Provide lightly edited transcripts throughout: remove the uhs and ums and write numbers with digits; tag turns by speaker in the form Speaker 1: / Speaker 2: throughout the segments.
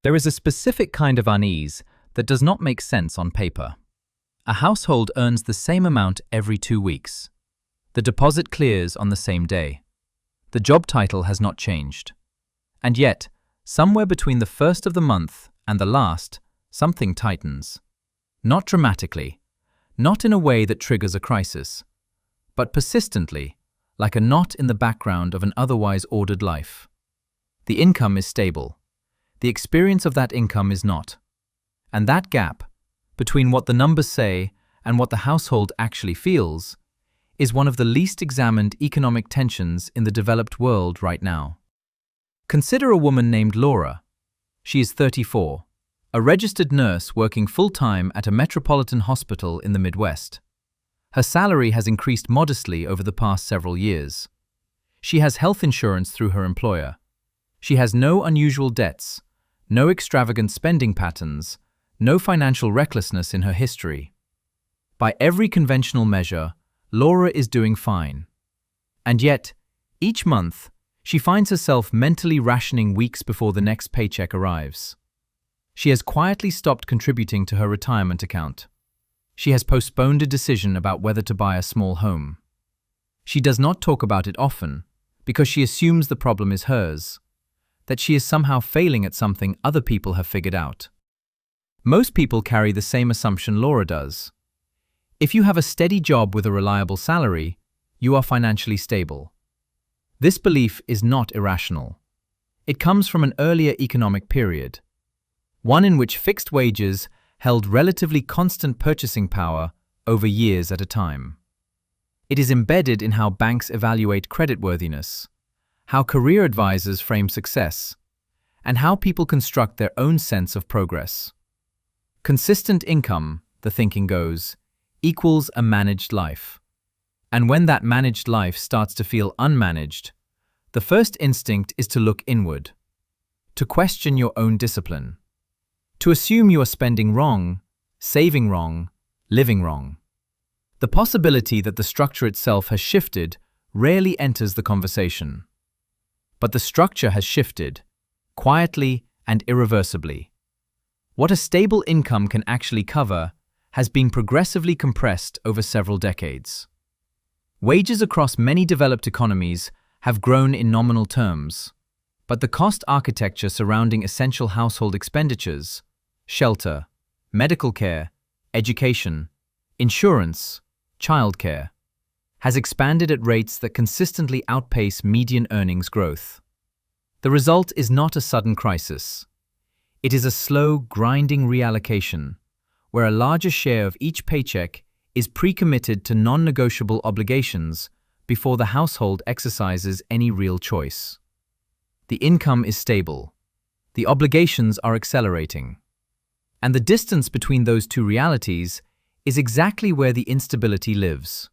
Speaker 1: There is a specific kind of unease that does not make sense on paper. A household earns the same amount every 2 weeks. The deposit clears on the same day. The job title has not changed. And yet, somewhere between the first of the month and the last, something tightens. Not dramatically, not in a way that triggers a crisis, but persistently, like a knot in the background of an otherwise ordered life. The income is stable. The experience of that income is not. And that gap, between what the numbers say and what the household actually feels, is one of the least examined economic tensions in the developed world right now. Consider a woman named Laura. She is 34, a registered nurse working full-time at a metropolitan hospital in the Midwest. Her salary has increased modestly over the past several years. She has health insurance through her employer. She has no unusual debts, no extravagant spending patterns, no financial recklessness in her history. By every conventional measure, Laura is doing fine. And yet, each month, she finds herself mentally rationing weeks before the next paycheck arrives. She has quietly stopped contributing to her retirement account. She has postponed a decision about whether to buy a small home. She does not talk about it often because she assumes the problem is hers, that she is somehow failing at something other people have figured out. Most people carry the same assumption Laura does. If you have a steady job with a reliable salary, you are financially stable. This belief is not irrational. It comes from an earlier economic period, one in which fixed wages held relatively constant purchasing power over years at a time. It is embedded in how banks evaluate creditworthiness, how career advisors frame success, and how people construct their own sense of progress. Consistent income, the thinking goes, equals a managed life. And when that managed life starts to feel unmanaged, the first instinct is to look inward, to question your own discipline, to assume you are spending wrong, saving wrong, living wrong. The possibility that the structure itself has shifted rarely enters the conversation. But the structure has shifted, quietly and irreversibly. What a stable income can actually cover has been progressively compressed over several decades. Wages across many developed economies have grown in nominal terms, but the cost architecture surrounding essential household expenditures, shelter, medical care, education, insurance, childcare, has expanded at rates that consistently outpace median earnings growth. The result is not a sudden crisis. It is a slow, grinding reallocation, where a larger share of each paycheck is pre-committed to non-negotiable obligations before the household exercises any real choice. The income is stable. The obligations are accelerating. And the distance between those two realities is exactly where the instability lives.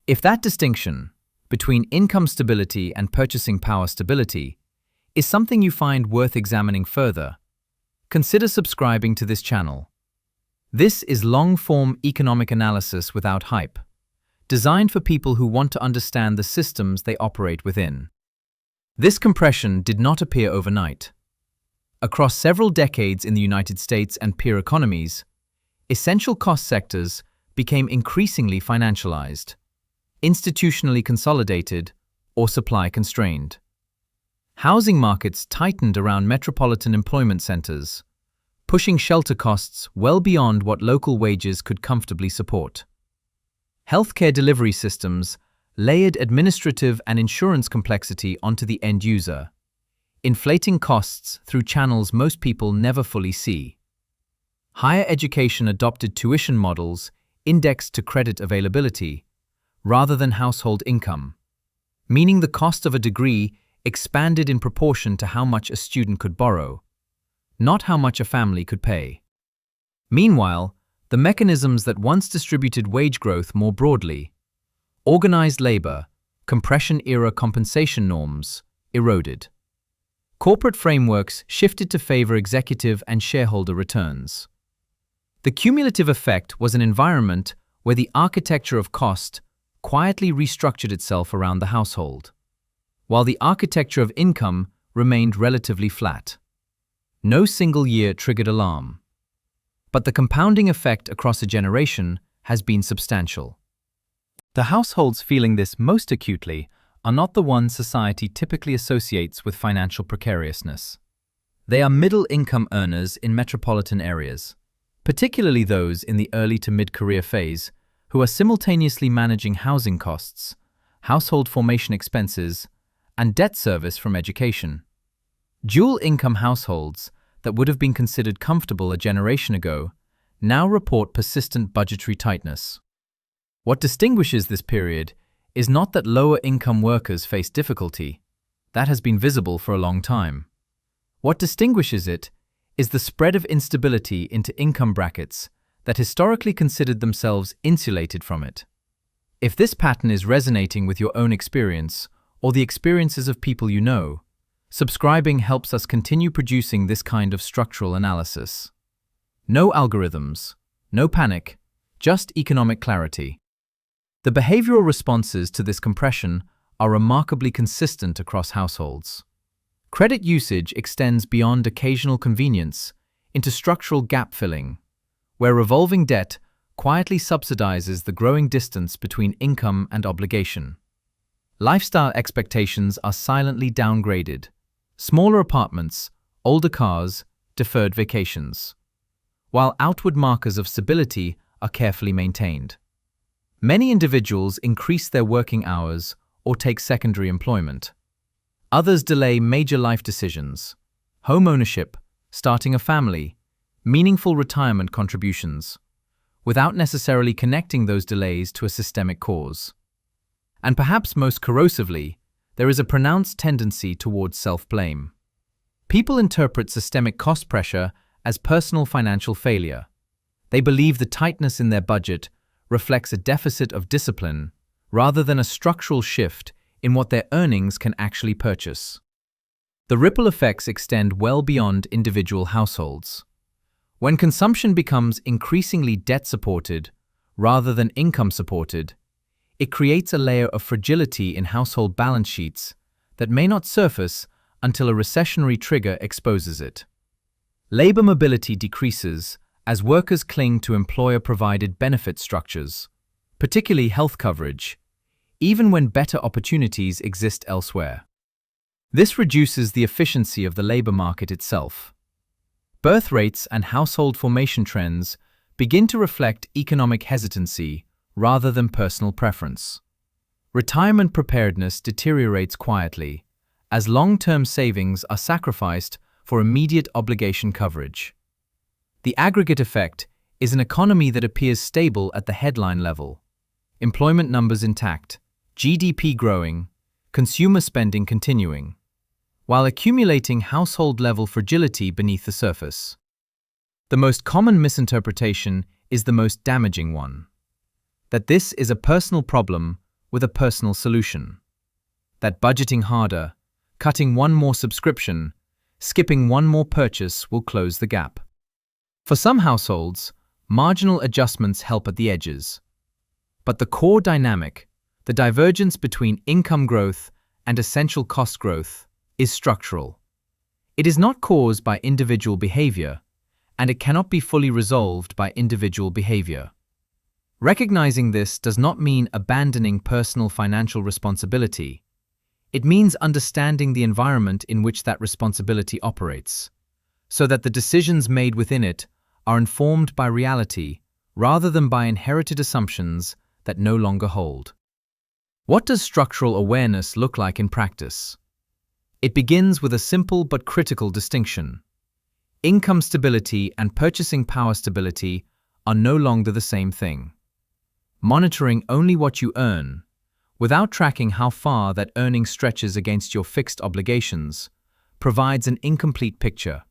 Speaker 1: If that distinction between income stability and purchasing power stability is something you find worth examining further, consider subscribing to this channel. This is long-form economic analysis without hype, designed for people who want to understand the systems they operate within. This compression did not appear overnight. Across several decades in the United States and peer economies, essential cost sectors became increasingly financialized, institutionally consolidated, or supply-constrained. Housing markets tightened around metropolitan employment centers, pushing shelter costs well beyond what local wages could comfortably support. Healthcare delivery systems layered administrative and insurance complexity onto the end user, inflating costs through channels most people never fully see. Higher education adopted tuition models indexed to credit availability rather than household income, meaning the cost of a degree expanded in proportion to how much a student could borrow, not how much a family could pay. Meanwhile, the mechanisms that once distributed wage growth more broadly, organized labor, compression-era compensation norms, eroded. Corporate frameworks shifted to favor executive and shareholder returns. The cumulative effect was an environment where the architecture of cost quietly restructured itself around the household, while the architecture of income remained relatively flat. No single year triggered alarm. But the compounding effect across a generation has been substantial. The households feeling this most acutely are not the ones society typically associates with financial precariousness. They are middle-income earners in metropolitan areas, particularly those in the early to mid-career phase, who are simultaneously managing housing costs, household formation expenses, and debt service from education. Dual-income households that would have been considered comfortable a generation ago now report persistent budgetary tightness. What distinguishes this period is not that lower-income workers face difficulty. That has been visible for a long time. What distinguishes it is the spread of instability into income brackets that historically considered themselves insulated from it. If this pattern is resonating with your own experience or the experiences of people you know, subscribing helps us continue producing this kind of structural analysis. No algorithms, no panic, just economic clarity. The behavioral responses to this compression are remarkably consistent across households. Credit usage extends beyond occasional convenience into structural gap filling, where revolving debt quietly subsidizes the growing distance between income and obligation. Lifestyle expectations are silently downgraded. Smaller apartments, older cars, deferred vacations. While outward markers of stability are carefully maintained. Many individuals increase their working hours or take secondary employment. Others delay major life decisions, home ownership, starting a family, meaningful retirement contributions, without necessarily connecting those delays to a systemic cause. And perhaps most corrosively, there is a pronounced tendency towards self-blame. People interpret systemic cost pressure as personal financial failure. They believe the tightness in their budget reflects a deficit of discipline rather than a structural shift in what their earnings can actually purchase. The ripple effects extend well beyond individual households. When consumption becomes increasingly debt-supported rather than income-supported, it creates a layer of fragility in household balance sheets that may not surface until a recessionary trigger exposes it. Labor mobility decreases as workers cling to employer-provided benefit structures, particularly health coverage, even when better opportunities exist elsewhere. This reduces the efficiency of the labor market itself. Birth rates and household formation trends begin to reflect economic hesitancy rather than personal preference. Retirement preparedness deteriorates quietly as long-term savings are sacrificed for immediate obligation coverage. The aggregate effect is an economy that appears stable at the headline level. Employment numbers intact, GDP growing, consumer spending continuing, while accumulating household-level fragility beneath the surface. The most common misinterpretation is the most damaging one. That this is a personal problem with a personal solution. That budgeting harder, cutting one more subscription, skipping one more purchase will close the gap. For some households, marginal adjustments help at the edges. But the core dynamic, the divergence between income growth and essential cost growth, is structural. It is not caused by individual behavior, and it cannot be fully resolved by individual behavior. Recognizing this does not mean abandoning personal financial responsibility. It means understanding the environment in which that responsibility operates, so that the decisions made within it are informed by reality rather than by inherited assumptions that no longer hold. What does structural awareness look like in practice? It begins with a simple but critical distinction. Income stability and purchasing power stability are no longer the same thing. Monitoring only what you earn, without tracking how far that earning stretches against your fixed obligations, provides an incomplete picture.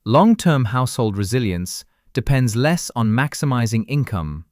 Speaker 1: Long-term household resilience depends less on maximizing income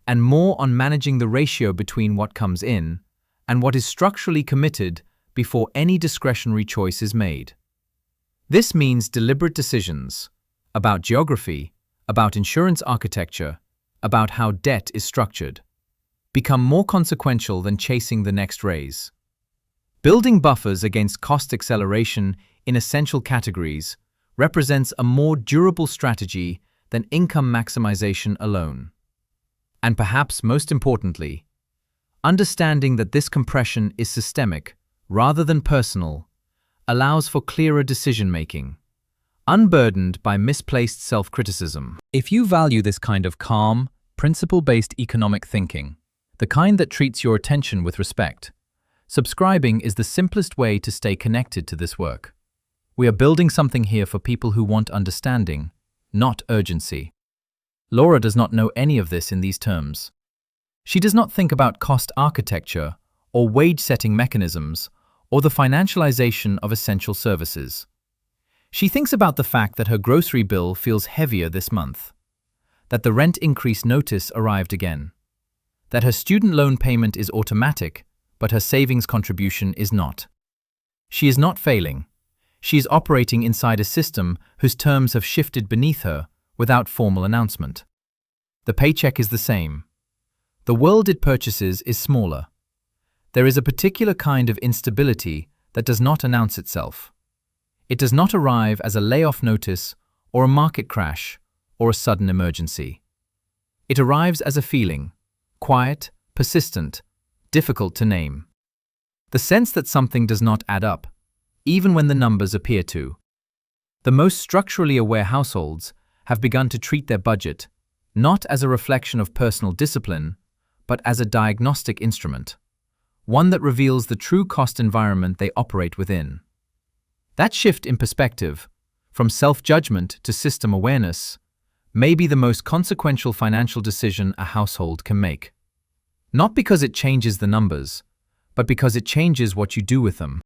Speaker 1: and more on managing the ratio between what comes in and what is structurally committed before any discretionary choice is made. This means deliberate decisions about geography, about insurance architecture, about how debt is structured, become more consequential than chasing the next raise. Building buffers against cost acceleration in essential categories represents a more durable strategy than income maximization alone. And perhaps most importantly, understanding that this compression is systemic rather than personal allows for clearer decision-making, unburdened by misplaced self-criticism. If you value this kind of calm, principle-based economic thinking, the kind that treats your attention with respect, subscribing is the simplest way to stay connected to this work. We are building something here for people who want understanding, not urgency. Laura does not know any of this in these terms. She does not think about cost architecture or wage-setting mechanisms or the financialization of essential services. She thinks about the fact that her grocery bill feels heavier this month, that the rent increase notice arrived again, that her student loan payment is automatic, but her savings contribution is not. She is not failing. She is operating inside a system whose terms have shifted beneath her without formal announcement. The paycheck is the same. The world it purchases is smaller. There is a particular kind of instability that does not announce itself. It does not arrive as a layoff notice or a market crash or a sudden emergency. It arrives as a feeling, quiet, persistent, difficult to name. The sense that something does not add up, even when the numbers appear to. The most structurally aware households have begun to treat their budget not as a reflection of personal discipline, but as a diagnostic instrument, one that reveals the true cost environment they operate within. That shift in perspective, from self-judgment to system awareness, may be the most consequential financial decision a household can make. Not because it changes the numbers, but because it changes what you do with them.